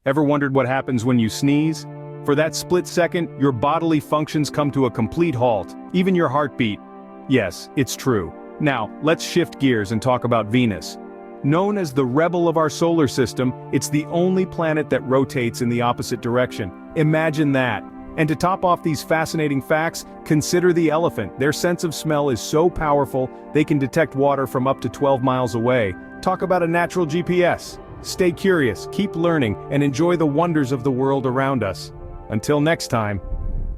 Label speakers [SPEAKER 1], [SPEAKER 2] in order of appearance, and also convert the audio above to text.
[SPEAKER 1] Ever wondered what happens when you sneeze? For that split second, your bodily functions come to a complete halt, even your heartbeat. Yes, it's true. Now, let's shift gears and talk about Venus. Known as the rebel of our solar system, it's the only planet that rotates in the opposite direction. Imagine that. And to top off these fascinating facts, consider the elephant. Their sense of smell is so powerful, they can detect water from up to 12 miles away. Talk about a natural GPS. Stay curious, keep learning, and enjoy the wonders of the world around us. Until next time.